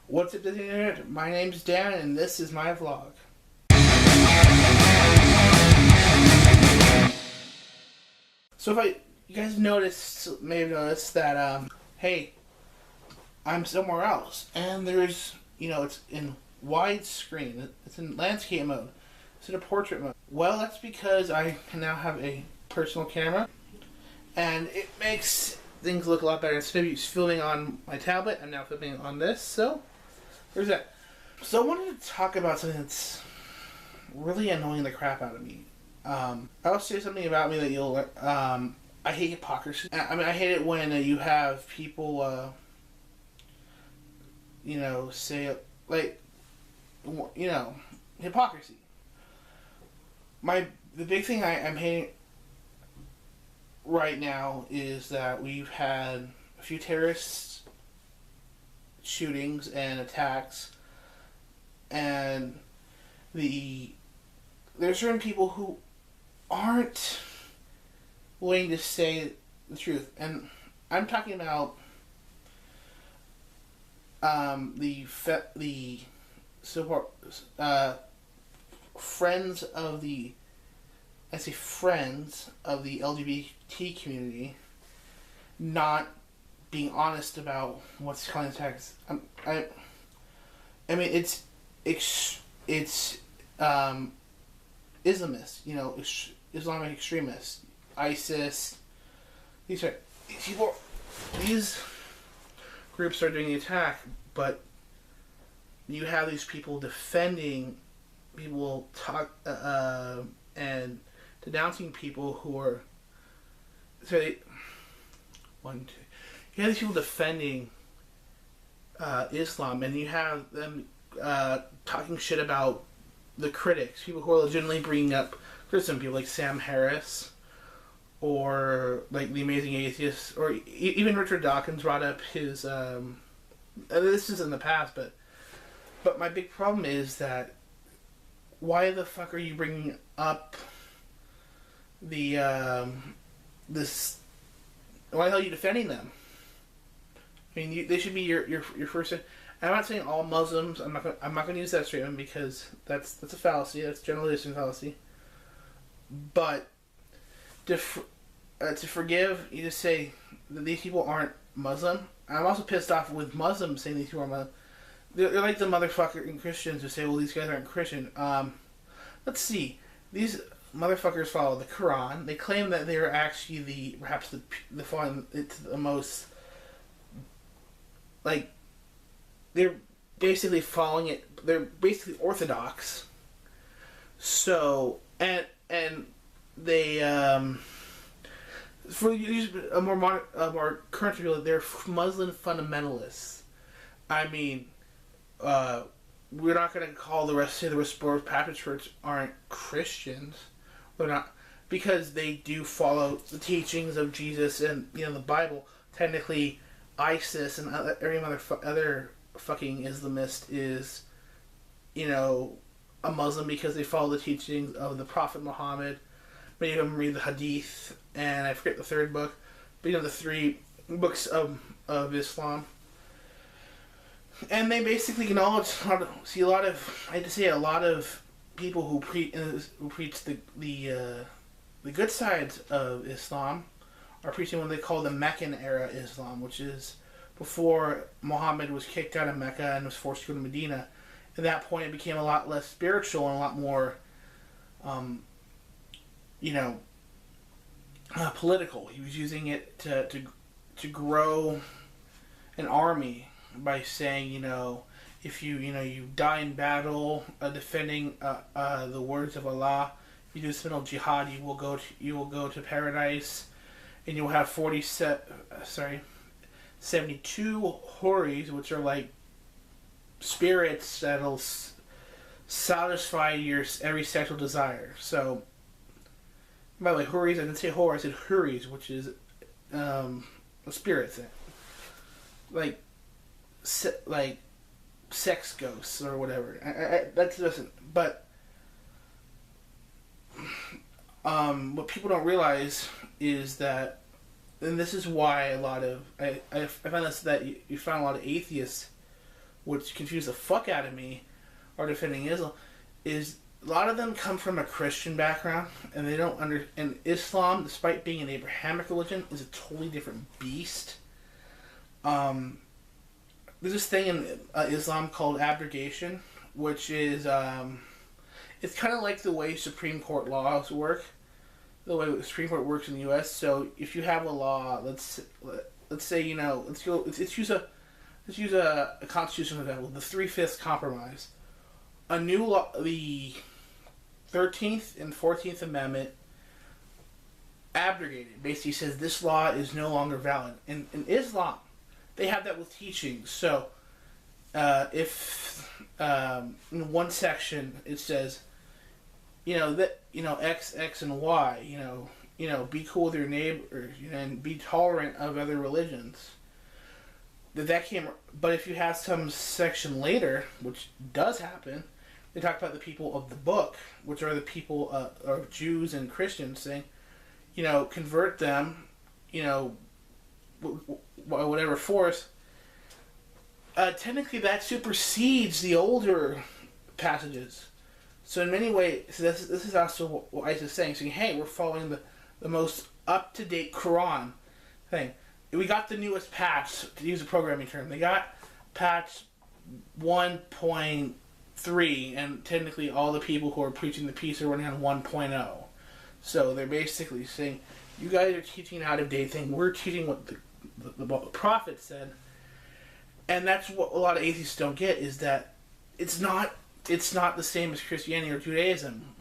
What's up, Disney Internet? My name's Dan, and this is my vlog. So you guys may have noticed that, hey, I'm somewhere else, and there's, it's in widescreen, it's in landscape mode, it's in a portrait mode. Well, that's because I now have a personal camera, and it makes things look a lot better. Instead of filming on my tablet, I'm now filming on this, so there's that. So I wanted to talk about something that's really annoying the crap out of me. I'll say something about me that you'll, I hate hypocrisy. I hate it when you have people, say, hypocrisy. The big thing I'm hating right now is that we've had a few terrorist shootings and attacks, and there's certain people who aren't willing to say the truth, and I'm talking about friends of the LGBT community not being honest about what's causing attacks. It's Islamist, Islamic extremists, ISIS. These groups are doing the attack, but you have these people defending people, and denouncing people who are. You have these people defending Islam, and you have them talking shit about the critics, people who are legitimately bringing up criticism, people like Sam Harris, or like The Amazing Atheist, or even Richard Dawkins brought up his. This is in the past, but my big problem is that why the fuck are you bringing up this? Why the hell are you defending them? I mean, they should be your first. I'm not saying all Muslims. I'm not gonna use that statement because that's a fallacy. That's a generalization fallacy. But to forgive, you just say that these people aren't Muslim. I'm also pissed off with Muslims saying these people are Muslim. They're like the motherfucking Christians who say, well, these guys aren't Christian. Let's see. These motherfuckers follow the Quran. They claim that they are actually perhaps the most, like, they're basically following it. They're basically orthodox. So, and they, for use a more current people, they're Muslim fundamentalists. I mean, we're not going to call the rest of the Restored Baptist Church aren't Christians. They're not, because they do follow the teachings of Jesus and the Bible. Technically, ISIS and every other fucking Islamist is, a Muslim because they follow the teachings of the Prophet Muhammad. Many of them read the Hadith, and I forget the third book, but the three books of Islam. And they basically acknowledge a lot of people who preach the good sides of Islam are preaching what they call the Meccan era Islam, which is before Muhammad was kicked out of Mecca and was forced to go to Medina. At that point, it became a lot less spiritual and a lot more, political. He was using it to grow an army by saying, if you die in battle defending the words of Allah, you do spinal jihad, you will go to paradise, and you'll have 72 houris, which are like spirits that'll satisfy your every sexual desire. So, by the way, houris, I didn't say whore, I said houris, which is spirits, like sex ghosts or whatever. That's listen, but what people don't realize is that, and this is why I find this, that you find a lot of atheists which confused the fuck out of me, are defending Islam, is a lot of them come from a Christian background, and they don't and Islam, despite being an Abrahamic religion, is a totally different beast. There's this thing in Islam called abrogation, which is it's kind of like the way Supreme Court laws work, the way the Supreme Court works in the U.S. So if you have a law, let's say let's use a constitutional example, the 3/5 compromise. A new law, the 13th and 14th Amendment, abrogated. Basically says this law is no longer valid. In Islam, they have that with teachings. So if in one section it says, X, and Y, be cool with your neighbor, and be tolerant of other religions. But if you have some section later, which does happen, they talk about the people of the book, which are the people of Jews and Christians, saying, convert them, whatever force. Technically, that supersedes the older passages. So in many ways, this is also what ISIS is saying. Saying, hey, we're following the most up-to-date Quran thing. We got the newest patch, to use a programming term. They got patch 1.3, and technically all the people who are preaching the peace are running on 1.0. So they're basically saying, you guys are teaching an out-of-date thing. We're teaching what the prophet said. And that's what a lot of atheists don't get, is that it's not the same as Christianity or Judaism.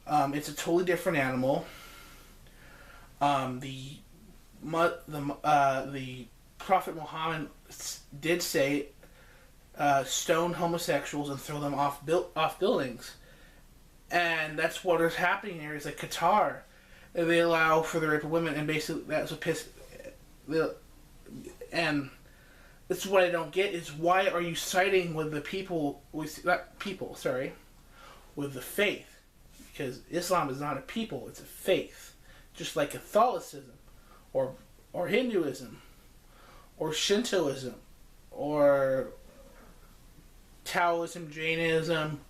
It's a totally different animal. The Prophet Muhammad did say, stone homosexuals and throw them off buildings, and that's what is happening here. Is like Qatar, they allow for the rape of women, and basically that's what and this is what I don't get, is why are you siding with the people with the faith? Because Islam is not a people, it's a faith, just like Catholicism or Hinduism or Shintoism or Taoism, Jainism,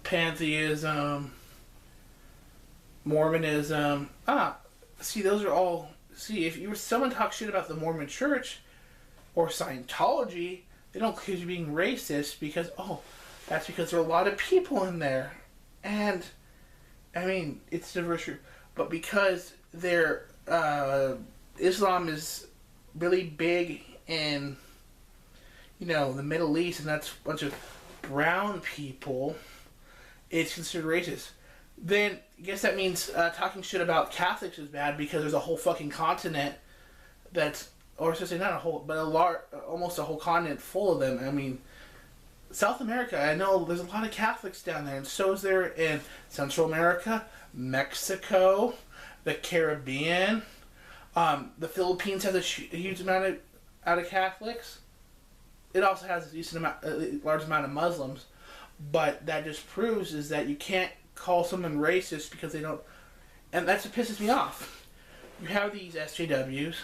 pantheism, Mormonism. Those are all. If someone talks shit about the Mormon Church or Scientology, they don't accuse you of being racist because, that's because there are a lot of people in there. And, it's diverse. But because Islam is really big in, the Middle East, and that's a bunch of brown people, it's considered racist. Then I guess that means talking shit about Catholics is bad because there's a whole fucking continent that's, or should I say not a whole, but almost a whole continent full of them. South America, I know there's a lot of Catholics down there, and so is there in Central America, Mexico, the Caribbean. The Philippines has a huge amount of Catholics. It also has a large amount of Muslims, but that just proves is that you can't call someone racist because they don't, and that's what pisses me off. You have these SJWs.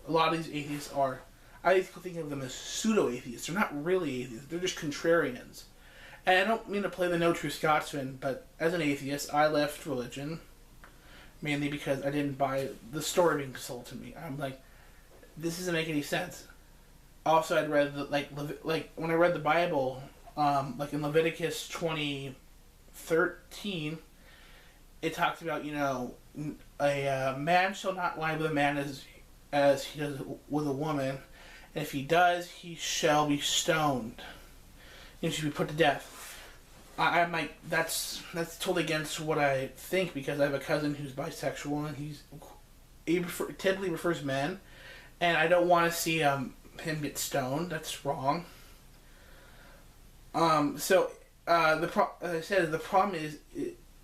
A lot of these atheists are, I think of them as pseudo-atheists. They're not really atheists. They're just contrarians. And I don't mean to play the no true Scotsman, but as an atheist, I left religion mainly because I didn't buy the story being sold to me. I'm like, this doesn't make any sense. Also, I'd read when I read the Bible, like in Leviticus 20:13, it talks about, a man shall not lie with a man as he does with a woman, and if he does, he shall be stoned. He should be put to death. I'm like, that's totally against what I think, because I have a cousin who's bisexual, and he typically prefers men, and I don't want to see him get stoned. That's wrong. So as I said, the problem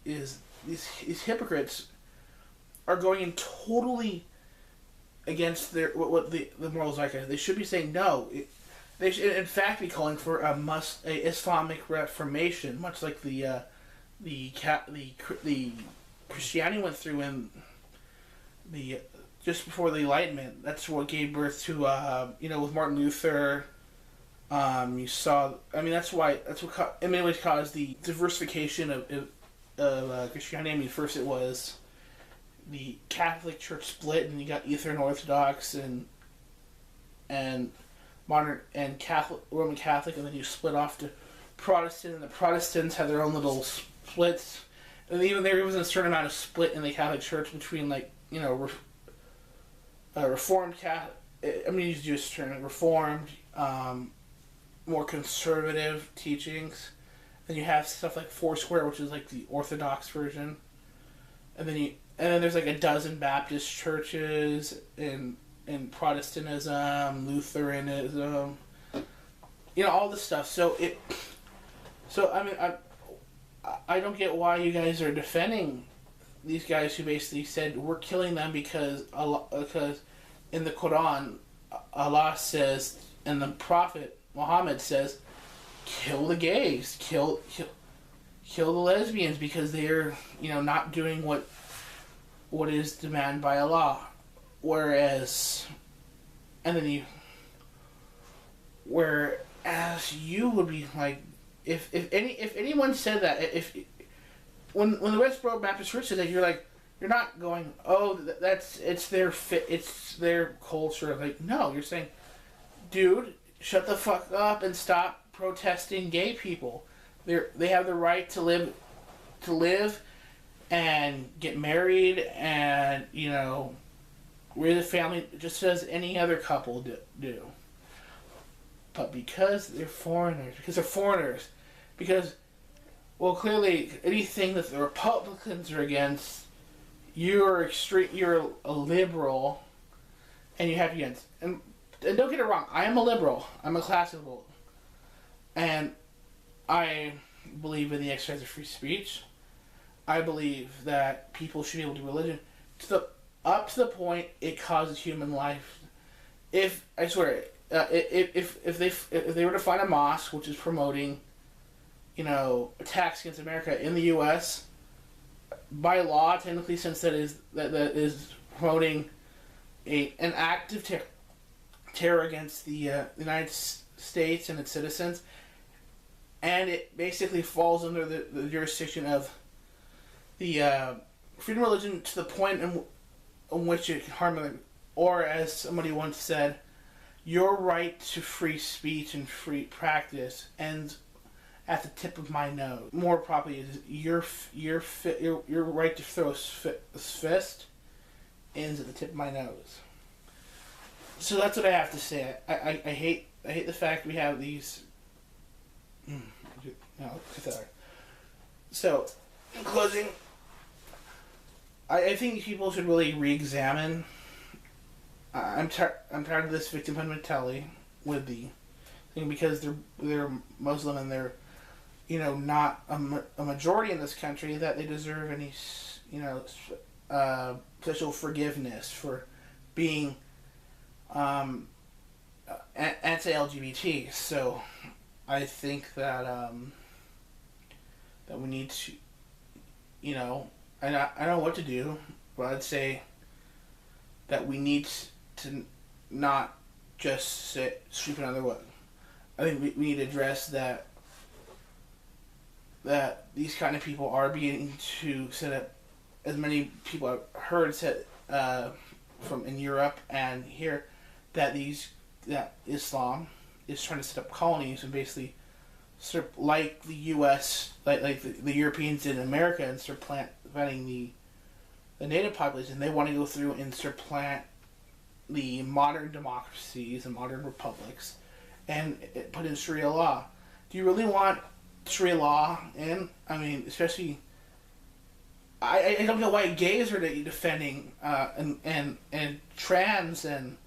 is these hypocrites are going in totally against what the morals are. They should be saying no. They should, in fact, be calling for a Islamic reformation, much like the Christianity went through in just before the Enlightenment. That's what gave birth to with Martin Luther, You saw. I mean, that's why. That's what in many ways caused the diversification of Christianity. I mean, first it was the Catholic Church split, and you got Eastern Orthodox and modern and Catholic, Roman Catholic, and then you split off to Protestant, and the Protestants had their own little splits. And even there was a certain amount of split in the Catholic Church between, like, Reformed Catholic. I'm going to use Jewish term, Reformed, more conservative teachings. Then you have stuff like Foursquare, which is like the Orthodox version. And then there's like a dozen Baptist churches in Protestantism, Lutheranism, all this stuff. So I mean, I don't get why you guys are defending these guys who basically said we're killing them because in the Quran, Allah says, and the Prophet Muhammad says, kill the gays, kill the lesbians because they're not doing what is demanded by Allah. Whereas you would be like, if anyone said that, when the Westboro Baptist Church said that, you're not going, oh, it's their culture. Like, no, you're saying, dude, shut the fuck up and stop protesting gay people. They have the right to live and get married and raise a family just as any other couple do. But because they're foreigners, because clearly anything that the Republicans are against, you're a liberal, and you have to be against. And don't get it wrong, I am a liberal. I'm a classical, and I believe in the exercise of free speech. I believe that people should be able to do religion up to the point it causes human life. If I swear, if they were to find a mosque which is promoting, attacks against America in the U.S., by law, technically, since that is promoting an act of terror against the United States and its citizens, and it basically falls under the jurisdiction of the freedom of religion to the point in which it can harm them. Or, as somebody once said, your right to free speech and free practice ends at the tip of my nose. More properly, is your right to throw a fist ends at the tip of my nose. So that's what I have to say. I hate the fact we have these. So, in closing, I think people should really re-examine. I'm tired of this victimhood mentality with the thing, because they're Muslim and they're not a majority in this country, that they deserve any special forgiveness for being anti-LGBT. So I think that that we need to, I don't know what to do, but I'd say that we need to not just sweep it under the rug. I think we need to address that these kind of people are beginning to set up, as many people have heard said from in Europe and here, that Islam is trying to set up colonies and basically like the U.S., like the Europeans did in America, and supplanting the native population. They want to go through and supplant the modern democracies and modern republics and put in Sharia law. Do you really want Sharia law in? I mean, especially, I don't know why gays are defending and trans and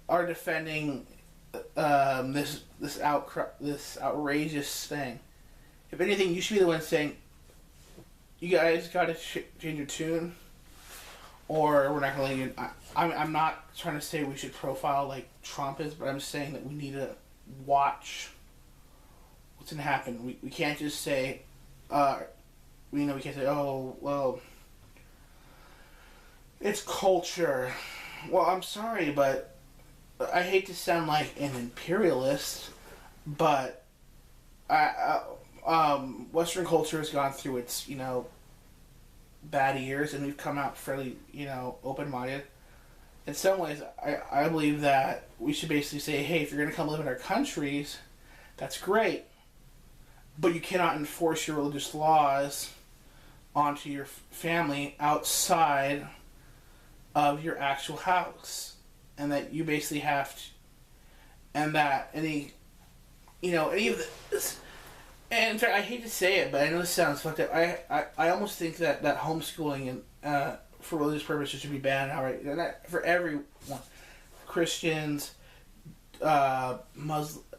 are defending this outrageous thing. If anything, you should be the one saying, you guys got to change your tune, or we're not going to let you. I'm not trying to say we should profile like Trump is, but I'm saying that we need to watch what's going to happen. We can't just say, we can't say, oh, well, it's culture. Well, I'm sorry, but I hate to sound like an imperialist, but Western culture has gone through its, bad years, and we've come out fairly, open-minded. In some ways, I believe that we should basically say, hey, if you're going to come live in our countries, that's great, but you cannot enforce your religious laws onto your family outside of your actual house. And that you basically have to, and that any of this, and in fact, I hate to say it, but I know this sounds fucked up. I almost think that homeschooling and for religious purposes should be banned outright, and that for everyone, Christians, Muslims,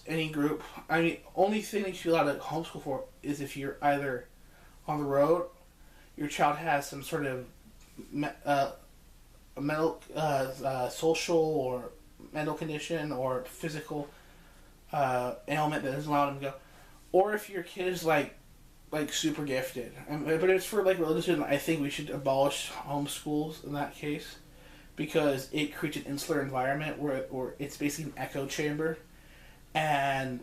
any group. I mean, only thing that you should be allowed to homeschool for is if you're either on the road, your child has some sort of mental, social or mental condition or physical ailment that doesn't allow them to go, or if your kid is like super gifted. But if it's for like religious reasons, I think we should abolish homeschools in that case, because it creates an insular environment where it's basically an echo chamber, and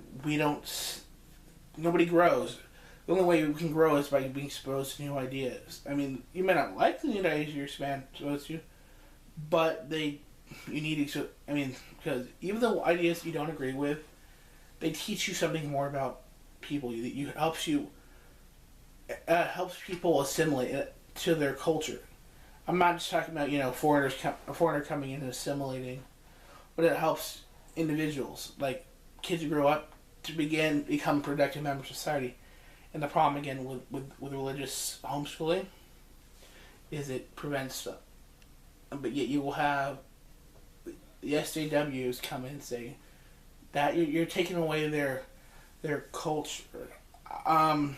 nobody grows. The only way we can grow is by being exposed to new ideas. I mean, you may not like the new ideas you're exposed to, but you need to. I mean, because even though ideas you don't agree with, they teach you something more about people. It helps people assimilate it to their culture. I'm not just talking about a foreigner coming in and assimilating, but it helps individuals, like kids who grow up to become productive members of society. And the problem again with religious homeschooling is it prevents stuff. But yet you will have the SJWs come in and say that you're taking away their culture. When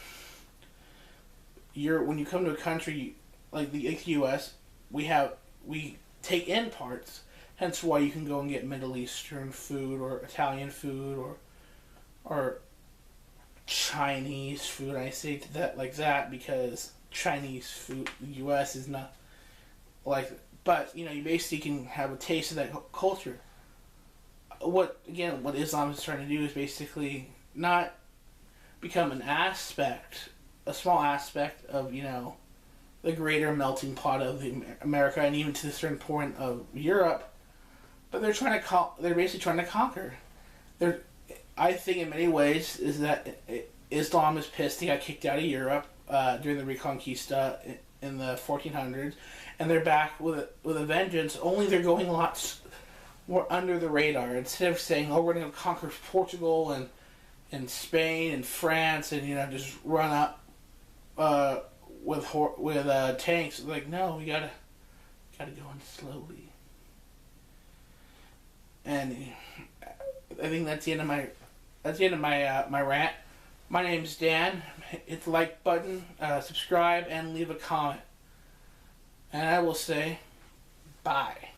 you come to a country like the U.S., we take in parts. Hence why you can go and get Middle Eastern food or Italian food or Chinese food. I say that like that because Chinese food in the U.S. is not like. But you basically can have a taste of that culture. What Islam is trying to do is basically not become a small aspect of the greater melting pot of America, and even to a certain point of Europe. But they're basically trying to conquer. I think in many ways is that Islam is pissed. He got kicked out of Europe during the Reconquista in the 1400s, and they're back with a vengeance. Only they're going a lot more under the radar. Instead of saying, "Oh, we're going to conquer Portugal and Spain and France," and just run up with tanks. Like, no, we gotta go in slowly. And I think that's the end of my my rant. My name's Dan. Hit the like button, subscribe, and leave a comment. And I will say, bye.